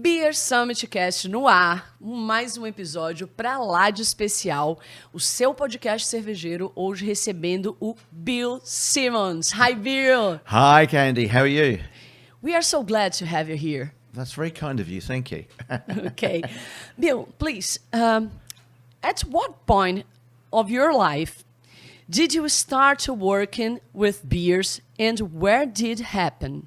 Beer Summit Cast no ar, mais um episódio pra lá de especial, o seu podcast cervejeiro, hoje recebendo o Bill Simmons. Hi, Bill. Hi, Candy. How are you? We are so glad to have you here. That's very kind of you. Thank you. Okay. Bill, please, at what point of your life did you start working with beers and where did it happen?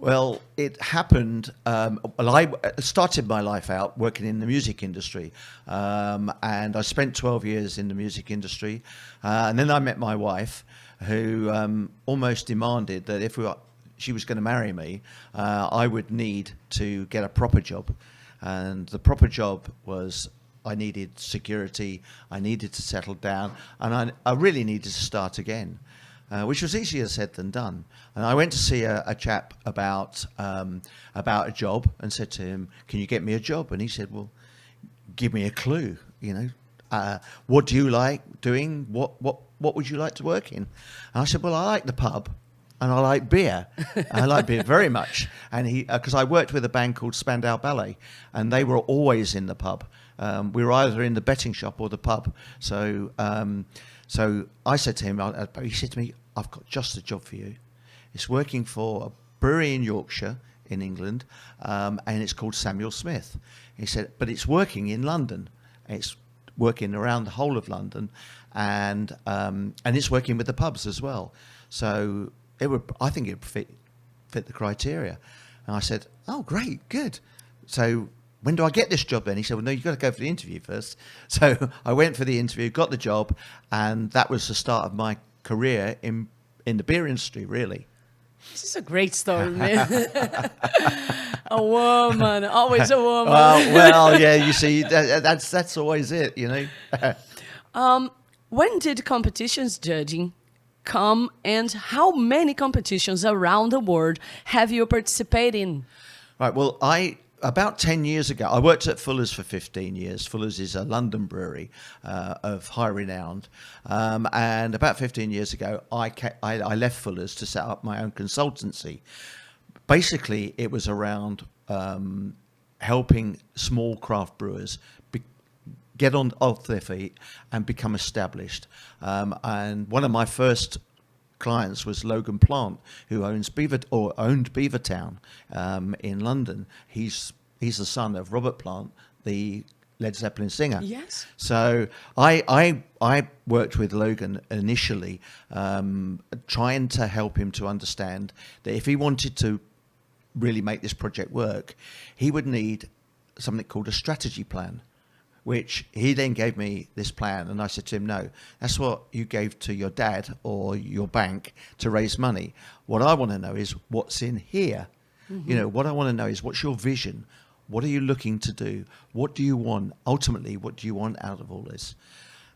Well, it happened. I started my life out working in the music industry, and I spent 12 years in the music industry. And then I met my wife, who almost demanded that if she was going to marry me, I would need to get a proper job. And the proper job was I needed security, I needed to settle down, and I really needed to start again. Which was easier said than done. And I went to see a chap about a job and said to him, "Can you get me a job?" And he said, "Well, give me a clue. What do you like doing? What would you like to work in?" And I said, "Well, I like the pub, and I like beer. I like beer very much." And because I worked with a band called Spandau Ballet, and they were always in the pub. We were either in the betting shop or the pub. So I said to him, he said to me, "I've got just a job for you. It's working for a brewery in Yorkshire, in England, and it's called Samuel Smith." He said, "But it's working in London. It's working around the whole of London, and it's working with the pubs as well. So I think it would fit the criteria." And I said, "Oh, great, good. So when do I get this job then?" He said, "Well, no, you've got to go for the interview first." So I went for the interview, got the job, and that was the start of my career in the beer industry, really. This is a great story, man. A woman, always a woman. Well, yeah, you see, that's always it, When did competitions judging come and how many competitions around the world have you participated in? Right, well, about 10 years ago, I worked at Fuller's for 15 years. Fuller's is a London brewery of high renown. And about 15 years ago, I left Fuller's to set up my own consultancy. Basically, it was around helping small craft brewers get off their feet and become established. And one of my first clients was Logan Plant, who owned Beavertown in London. He's the son of Robert Plant, the Led Zeppelin singer. Yes. So I worked with Logan initially, trying to help him to understand that if he wanted to really make this project work, he would need something called a strategy plan, which he then gave me this plan. And I said to him, "No, that's what you gave to your dad or your bank to raise money. What I want to know is what's in here. Mm-hmm. What I want to know is what's your vision? What are you looking to do? What do you want? Ultimately, what do you want out of all this?"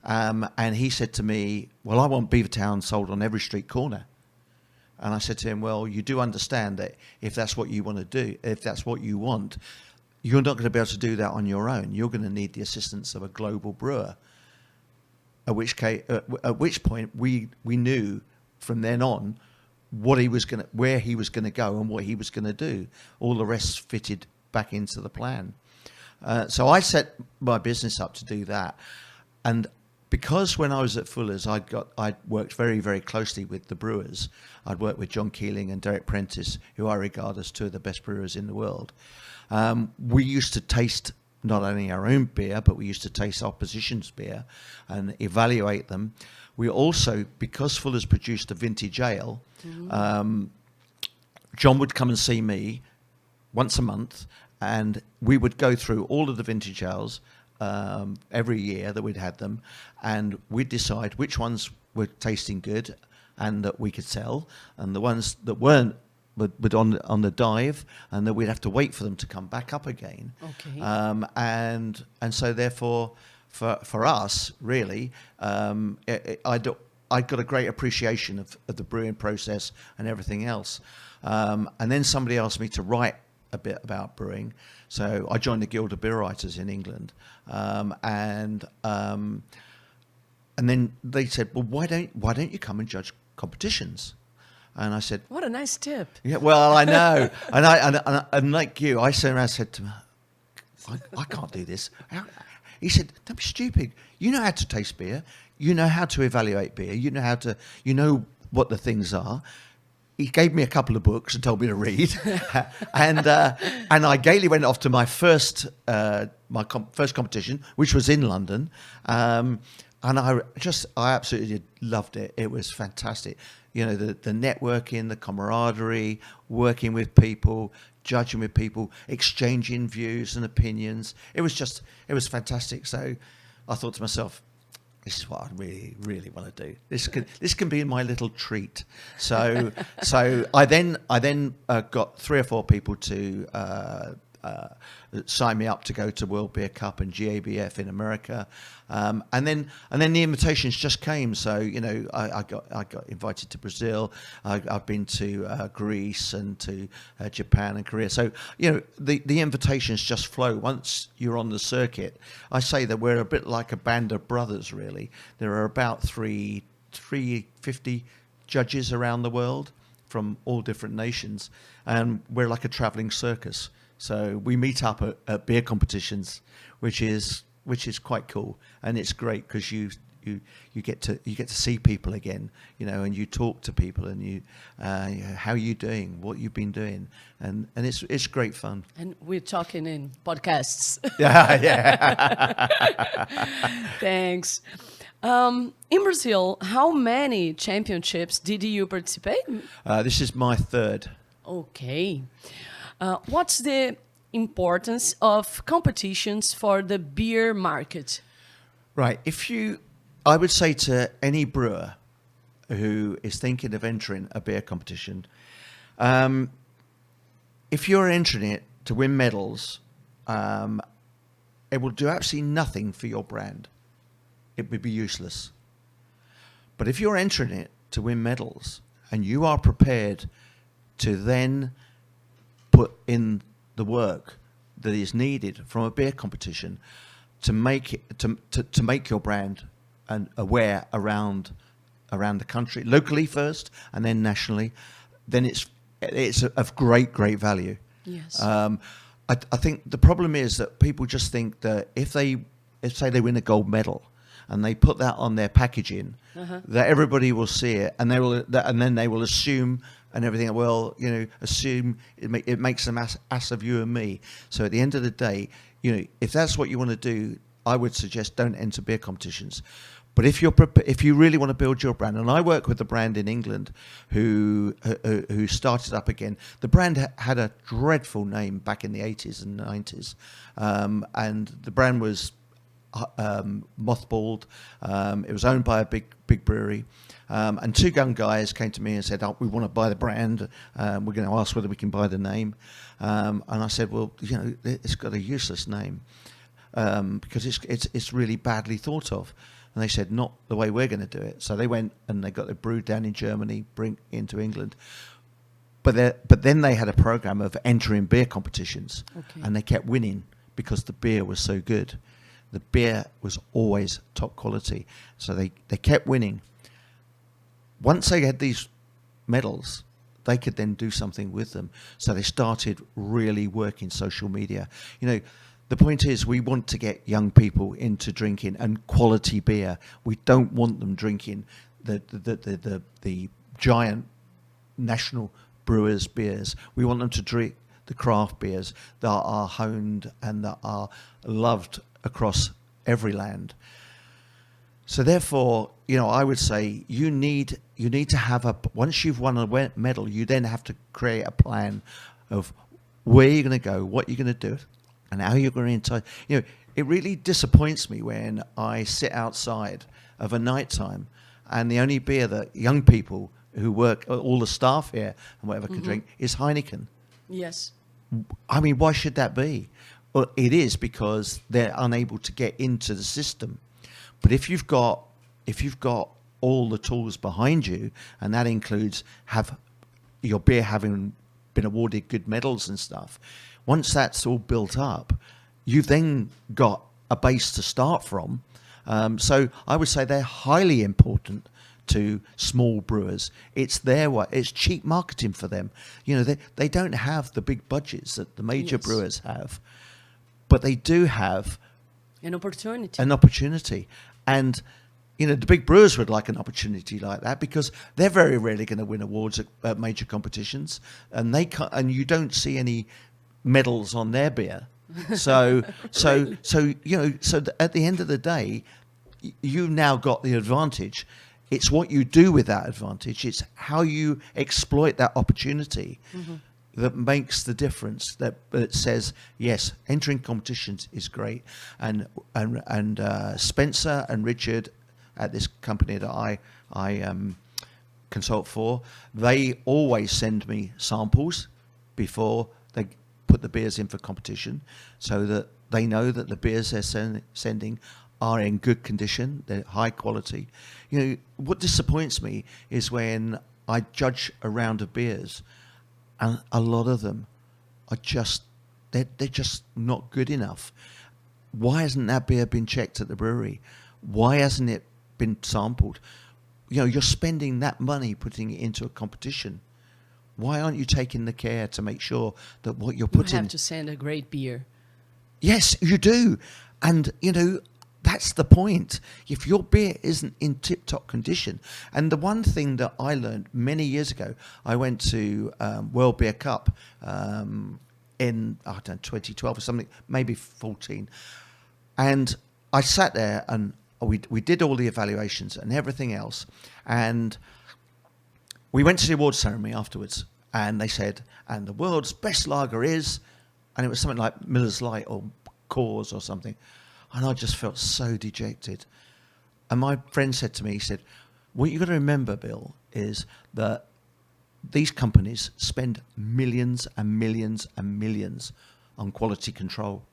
And he said to me, "Well, I want Beavertown sold on every street corner." And I said to him, "Well, you do understand that if that's what you want to do, if that's what you want, you're not going to be able to do that on your own. You're going to need the assistance of a global brewer." At which point we knew from then on where he was going to go and what he was going to do. All the rest fitted back into the plan. So I set my business up to do that, and because when I was at Fuller's, I'd worked very, very closely with the brewers. I'd worked with John Keeling and Derek Prentice, who I regard as two of the best brewers in the world. We used to taste not only our own beer, but we used to taste opposition's beer and evaluate them. We also, because Fuller's produced a vintage ale, John would come and see me once a month, and we would go through all of the vintage ales every year that we'd had them, and we'd decide which ones were tasting good and that we could sell, and the ones that weren't would on the dive, and then we'd have to wait for them to come back up again. Okay. And so therefore, for us, really, I got a great appreciation of the brewing process and everything else. And then somebody asked me to write a bit about brewing, so I joined the Guild of Beer Writers in England, and then they said, "Well, why don't you come and judge competitions?" And I said, What a nice tip. yeah, well, I know. And like you, I turned around and said to him, I can't do this. He said, don't be stupid. You know how to taste beer. You know how to evaluate beer. You know what the things are. He gave me a couple of books and told me to read. and I gaily went off to my first competition, which was in London. And I absolutely loved it. It was fantastic. You know, the networking, the camaraderie, working with people, judging with people, exchanging views and opinions. It was fantastic. So I thought to myself, this is what I really, really want to do. This can be my little treat. So I then got 3 or 4 people to sign me up to go to World Beer Cup and GABF in America, and then the invitations just came. So you know, I got invited to Brazil. I've been to Greece and to Japan and Korea. So you know, the invitations just flow once you're on the circuit. I say that we're a bit like a band of brothers, really. There are about 350 judges around the world from all different nations, and we're like a traveling circus. So we meet up at beer competitions, which is quite cool, and it's great because you get to see people again, you know, and you talk to people, and you how are you doing, what you've been doing, and it's great fun. And we're talking in podcasts. Yeah. Thanks. In Brazil, how many championships did you participate? This is my 3rd. Okay. What's the importance of competitions for the beer market? Right. I would say to any brewer who is thinking of entering a beer competition, if you're entering it to win medals, it will do absolutely nothing for your brand. It would be useless. But if you're entering it to win medals and you are prepared to then put in the work that is needed from a beer competition to make it, to make your brand and aware around the country, locally first and then nationally, then it's of great value. Yes. I think the problem is that people just think that if say they win a gold medal and they put that on their packaging, that everybody will see it, and then they will assume and everything. Well, you know, assume it makes them ass of you and me. So at the end of the day, you know, if that's what you want to do, I would suggest don't enter beer competitions. But if you really want to build your brand, and I work with a brand in England who started up again. The brand had a dreadful name back in the 80s and 90s, and the brand was mothballed. It was owned by a big brewery, and 2 young guys came to me and said, "Oh, we want to buy the brand. We're going to ask whether we can buy the name." And I said, "Well, you know, it's got a useless name because it's really badly thought of." And they said, "Not the way we're going to do it." So they went and they got it brewed down in Germany, bring into England. But then they had a program of entering beer competitions, and they kept winning because the beer was so good. The beer was always top quality. So they kept winning. Once they had these medals, they could then do something with them. So they started really working social media. You know, the point is we want to get young people into drinking and quality beer. We don't want them drinking the giant national brewers' beers. We want them to drink the craft beers that are honed and that are loved across every land. So therefore, you know, I would say you need to have once you've won a medal, you then have to create a plan of where you're going to go, what you're going to do, and how you're going to entice. You know, it really disappoints me when I sit outside of a night time and the only beer that young people who work, all the staff here and whatever can drink is Heineken. Yes. I mean, why should that be? Well, it is because they're unable to get into the system. But if you've got all the tools behind you, and that includes have your beer having been awarded good medals and stuff, once that's all built up, you've then got a base to start from. So I would say they're highly important to small brewers. It's their way. It's cheap marketing for them. You know, they don't have the big budgets that the major brewers have, but they do have an opportunity. And you know, the big brewers would like an opportunity like that because they're very rarely going to win awards at major competitions, and they can't, and you don't see any medals on their beer. So you know, at the end of the day, you've now got the advantage. It's what you do with that advantage. It's how you exploit that opportunity that makes the difference. That says, yes, entering competitions is great. And Spencer and Richard at this company that I consult for, they always send me samples before they put the beers in for competition, so that they know that the beers they're sending are in good condition, they're high quality. You know, what disappoints me is when I judge a round of beers, and a lot of them are just, they're just not good enough. Why hasn't that beer been checked at the brewery? Why hasn't it been sampled? You know, you're spending that money putting it into a competition. Why aren't you taking the care to make sure that what you're putting... You have to send a great beer. Yes, you do. And, you know, that's the point. If your beer isn't in tip-top condition... And the one thing that I learned many years ago, I went to World Beer Cup in, I don't know, 2012 or something, maybe 14. And I sat there and we did all the evaluations and everything else. And we went to the awards ceremony afterwards, and they said, and the world's best lager is, and it was something like Miller's Light or Coors or something. And I just felt so dejected. And my friend said to me, he said, what you've got to remember, Bill, is that these companies spend millions and millions and millions on quality control.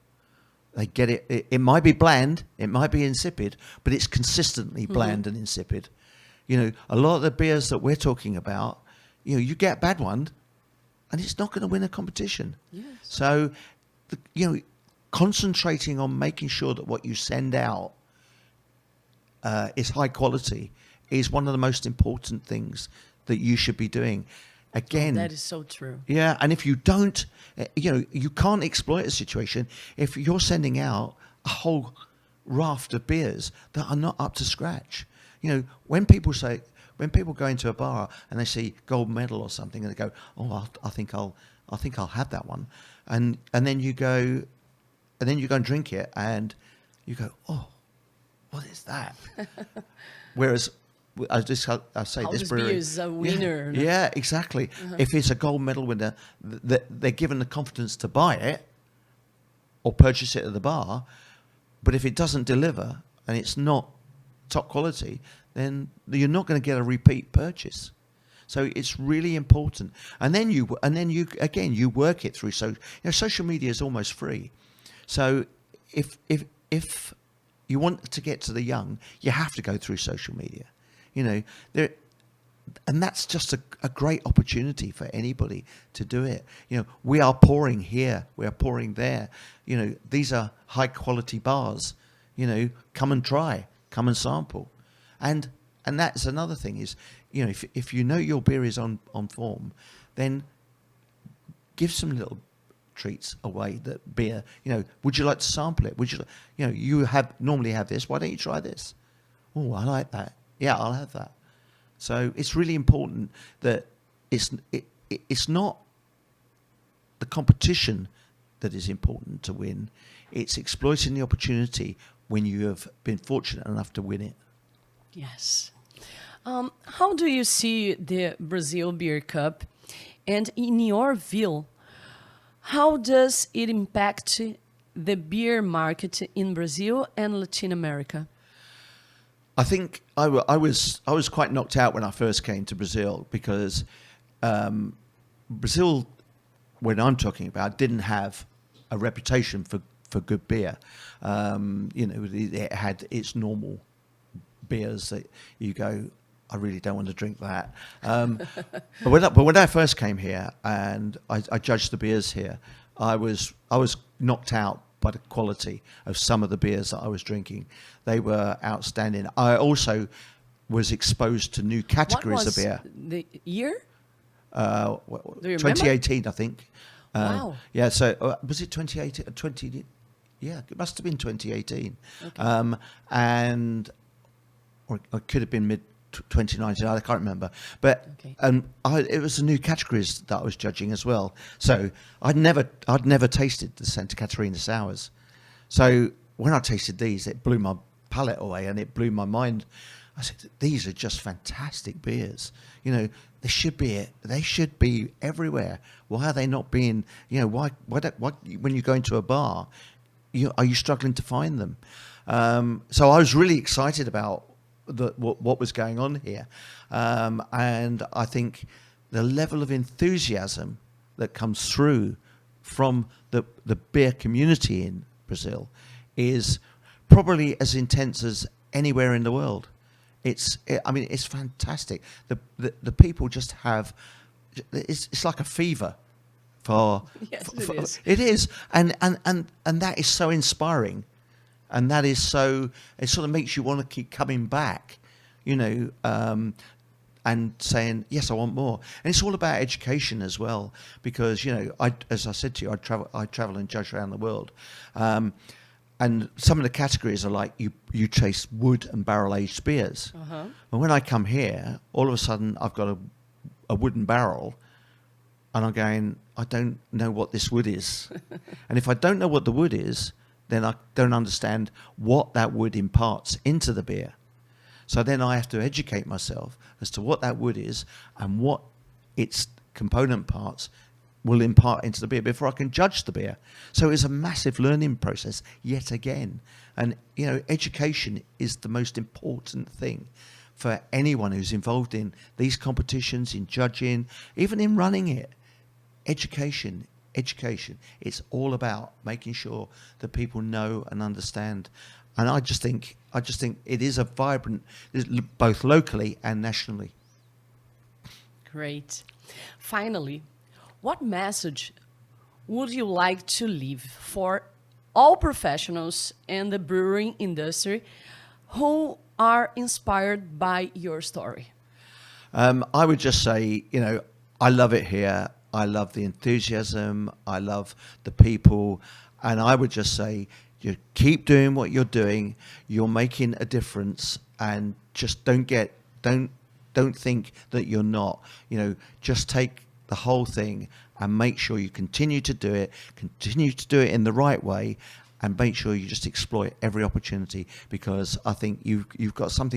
They get it. It might be bland, it might be insipid, but it's consistently bland and insipid. You know, a lot of the beers that we're talking about, you know, you get a bad one and it's not going to win a competition. Yes. So, you know, concentrating on making sure that what you send out is high quality is one of the most important things that you should be doing. Again, that is so true. Yeah, and if you don't, you know, you can't exploit a situation if you're sending out a whole raft of beers that are not up to scratch. You know, when people go into a bar and they see gold medal or something, and they go, "Oh, I think I'll have that one," and then you go and drink it, and you go, "Oh, what is that?" Whereas I say How this this brewery beer is a winner. Yeah, exactly. If it's a gold medal winner, they're given the confidence to buy it or purchase it at the bar. But if it doesn't deliver and it's not top quality, then you're not going to get a repeat purchase. So it's really important. And then you work it through. So, you know, social media is almost free. So if you want to get to the young, you have to go through social media. You know, and that's just a great opportunity for anybody to do it. You know, we are pouring here, we are pouring there. You know, these are high quality bars. You know, come and try, come and sample. And that's another thing is, you know, if you know your beer is on form, then give some little treats away. That beer, you know, would you like to sample it? Would you, you know, you normally have this. Why don't you try this? Oh, I like that. Yeah, I'll have that. So it's really important that it's not the competition that is important to win. It's exploiting the opportunity when you have been fortunate enough to win it. Yes. How do you see the Brazil Beer Cup? And in your view, how does it impact the beer market in Brazil and Latin America? I think I was quite knocked out when I first came to Brazil because Brazil, when I'm talking about, didn't have a reputation for good beer. You know, it had its normal beers that you go, I really don't want to drink that. But when I first came here and I judged the beers here, I was knocked out by the quality of some of the beers that I was drinking. They were outstanding. I also was exposed to new What categories was of beer. the year? Do you remember? 2018, I think. Wow. Yeah, so was it 2018? 20, yeah, it must have been 2018. Okay. And or it could have been mid 2019. I can't remember. But Okay. it was the new categories that I was judging as well. So I'd never tasted the Santa Catarina sours. So when I tasted these, it blew my palate away and it blew my mind. I said, these are just fantastic beers. You know, they should be everywhere. Why are they not being? You know, why when you go into a bar, are you struggling to find them? So I was really excited about what was going on here, and I think the level of enthusiasm that comes through from the beer community in Brazil is probably as intense as anywhere in the world. It's fantastic. The people just have, it's like a fever for. Yes, for, it is. It is, and that is so inspiring, and that is so. It sort of makes you want to keep coming back, you know, and saying yes, I want more. And it's all about education as well, because you know, as I said to you, I travel and judge around the world. And some of the categories are like you taste wood and barrel aged beers. Uh-huh. And when I come here, all of a sudden I've got a wooden barrel, and I'm going, I don't know what this wood is. And if I don't know what the wood is, then I don't understand what that wood imparts into the beer. So then I have to educate myself as to what that wood is and what its component parts will impart into the beer before I can judge the beer. So it's a massive learning process yet again. And, you know, education is the most important thing for anyone who's involved in these competitions, in judging, even in running it. Education. It's all about making sure that people know and understand. And I just think it is a vibrant, both locally and nationally. Great. Finally, what message would you like to leave for all professionals in the brewing industry who are inspired by your story? I would just say, you know, I love it here. I love the enthusiasm. I love the people. And I would just say, you keep doing what you're doing. You're making a difference, and just don't think that you're not. You know, just take the whole thing and make sure you continue to do it in the right way, and make sure you just exploit every opportunity, because I think you've got something